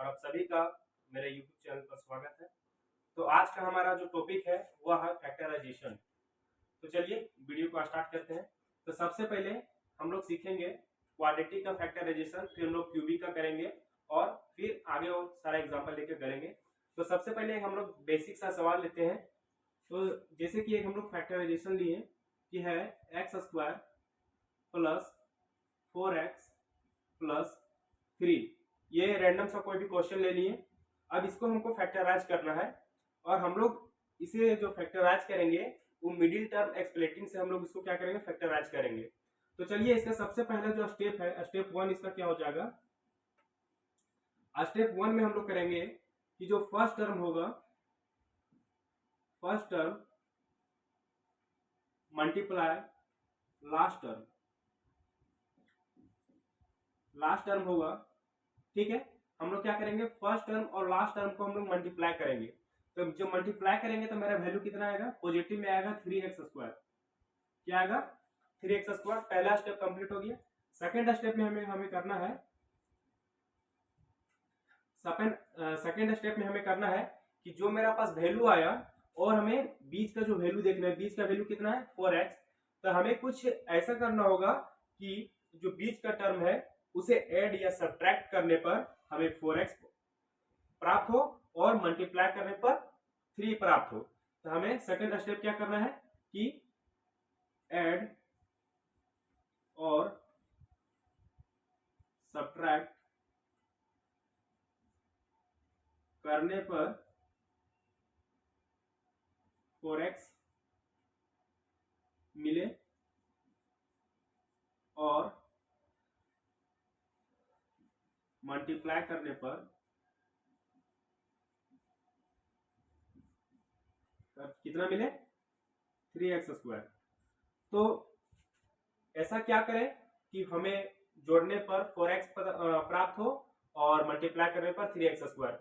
और आप सभी का मेरे YouTube चैनल पर स्वागत है। तो आज का हमारा जो टॉपिक है वह है फैक्टराइजेशन। तो चलिए वीडियो को स्टार्ट करते हैं। तो सबसे पहले हम लोग सीखेंगे क्वाड्रेटिक का फैक्टराइजेशन, फिर हम लोग क्यूबिक का करेंगे और फिर आगे और सारा एग्जांपल लेकर करेंगे। तो सबसे पहले हम लोग बेसिक सा सवाल लेते हैं। तो जैसे कि एक हम लोग फैक्टराइजेशन लिए कि है x square plus 4x plus 3, ये रैंडम सा कोई भी क्वेश्चन ले लिए। अब इसको हमको फैक्टराइज करना है और हम लोग इसे जो फैक्टराइज करेंगे वो मिडिल टर्म एक्सप्लेटिंग से हम लोग इसको क्या करेंगे, फैक्टराइज करेंगे। तो चलिए इसका सबसे पहला जो स्टेप है, स्टेप 1 इसका क्या हो जाएगा। स्टेप 1 में हम लोग करेंगे कि जो फर्स्ट टर्म होगा, first term multiply last term होगा, ठीक है। हम लोग क्या करेंगे, फर्स्ट टर्म और लास्ट टर्म को हम लोग मल्टीप्लाई करेंगे। तो जो मल्टीप्लाई करेंगे तो मेरा वैल्यू कितना आएगा, पॉजिटिव में आएगा 3x स्क्वायर। क्या आएगा, 3x स्क्वायर। पहला स्टेप कंप्लीट हो गया। सेकेंड स्टेप में हमें करना है, सेकेंड स्टेप में हमें करना है कि जो मेरा पास वैल्यू आया और हमें बीच का जो वैल्यू देखना है, बीच का वैल्यू कितना है 4x। तो हमें कुछ ऐसा करना होगा कि जो बीच का टर्म है उसे ऐड या सब्ट्रैक्ट करने पर हमें 4x प्राप्त हो और मल्टीप्लाई करने पर 3 प्राप्त हो। तो हमें सेकंड स्टेप क्या करना है कि ऐड और सब्ट्रैक्ट करने पर 4x मिले और मल्टीप्लाई करने पर कितना मिले, 3x स्क्वायर। तो ऐसा क्या करें कि हमें जोड़ने पर 4x प्राप्त हो और मल्टीप्लाई करने पर 3x स्क्वायर।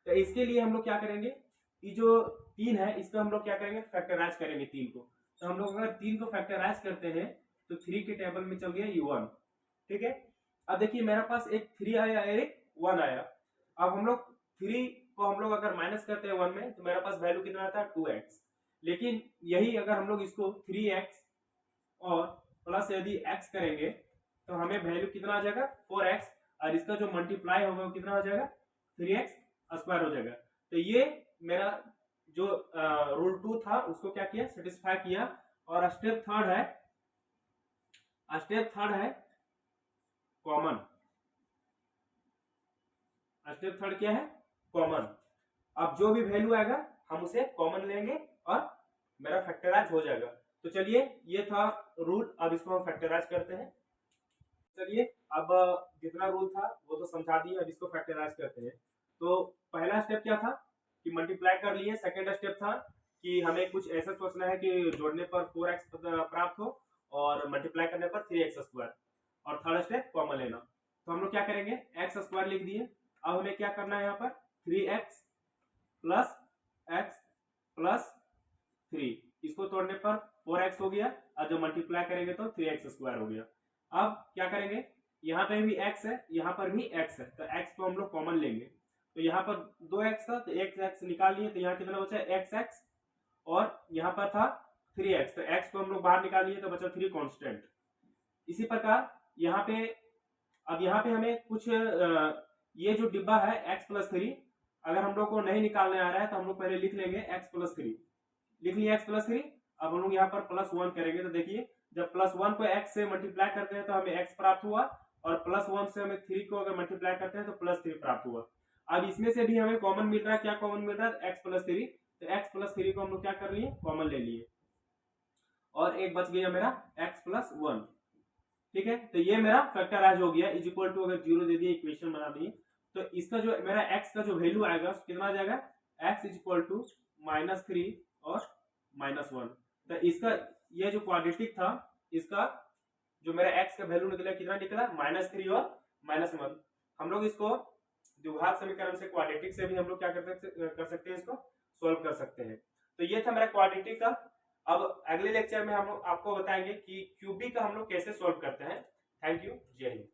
तो इसके लिए हम लोग क्या करेंगे, ये जो 3 है इसको हम लोग क्या करेंगे, फैक्टराइज करेंगे 3 को। तो हम लोग अगर 3 को फैक्टराइज करते हैं तो 3 के टेबल में चल गया ये 1, ठीक है। अब देखिए मेरे पास एक 3 आया, एक 1 आया। अब हम लोग 3 को हम लोग अगर माइनस करते हैं 1 में तो मेरे पास वैल्यू कितना आता है 2x। लेकिन यही अगर हम लोग इसको 3x और प्लस यदि x करेंगे तो हमें वैल्यू कितना आ जाएगा 4x, और इसका जो मल्टीप्लाई होगा वो कितना हो जाएगा 3x स्क्वायर हो जाएगा। तो ये मेरा जो रूल 2 था उसको क्या किया, सेटिस्फाई किया। और स्टेप थर्ड है कॉमन। स्टेप थर्ड क्या है, कॉमन। अब जो भी वैल्यू आएगा हम उसे कॉमन लेंगे और मेरा फैक्टराइज हो जाएगा। तो चलिए ये था रूल, अब इसको हम फैक्टराइज करते हैं। चलिए अब जितना रूल था वो तो समझा दिए, अब इसको फैक्टराइज करते हैं। तो पहला स्टेप क्या था कि मल्टीप्लाई कर लिए। सेकंड स्टेप था कि हमें कुछ ऐसा सोचना है कि जोड़ने पर 4x प्राप्त हो और मल्टीप्लाई करने पर 3x स्क्वायर। और थर्ड स्टेप कॉमन लेना। तो हम लोग क्या करेंगे, x स्क्वायर लिख दिए। अब हमें क्या करना है, यहाँ पर 3x प्लस x प्लस 3, इसको तोड़ने पर 4x हो गया और जब मल्टीप्लाई करेंगे तो 3x स्क्वायर हो गया। अब क्या करेंगे, यहाँ पे भी x है, यहाँ पर भी x है, तो x को हम लोग कॉमन लेंगे। तो यहाँ पर 2x था तो x निकाल लिए, तो यहाँ कितना बचा xx, और यहाँ पर था 3x, तो x को हम लोग बाहर निकाल लिए तो बचा 3 कांस्टेंट। इसी प्रकार यहाँ पे, अब यहाँ पे हमें कुछ ये जो डिब्बा है x प्लस 3, अगर हम लोग को नहीं निकालने आ रहा है तो हम लोग पहले लिख लेंगे x प्लस 3, लिख लिया x प्लस 3। अब हम लोग यहाँ पर प्लस 1 करेंगे। तो देखिए जब प्लस 1 को x से मल्टीप्लाई करते हैं तो हमें x प्राप्त हुआ, और प्लस 1 से हमें 3 को अगर मल्टीप्लाई करते हैं तो प्लस 3 प्राप्त हुआ। अब इसमें से भी हमें कॉमन मिल रहा है, क्या कॉमन मिल रहा है, x प्लस 3। तो x प्लस 3 को हम लोग क्या कर लिए, कॉमन ले लिए, और एक बच गया मेरा x प्लस 1, ठीक है। तो ये मेरा फैक्टराइज हो गया, इज इक्वल टू अगर 0 दे दिए, इक्वेशन बना दिए, तो इसका जो मेरा x का जो वैल्यू आएगा कितना आ जाएगा, x इज इक्वल टू -3 और -1। तो इसका ये जो क्वाड्रेटिक था, इसका जो मेरा x का वैल्यू निकला कितना निकला, -3 और -1। हम लोग इसको द्विघात समीकरण से, क्वाड्रेटिक से भी हम लोग क्या कर सकते हैं, इसको सोल्व कर सकते हैं। तो ये था मेरा क्वाड्रेटिक का। अब अगले लेक्चर में हम लोग आपको बताएंगे कि क्यूबिक का हम लोग कैसे सोल्व करते हैं। थैंक यू, जय हिंद।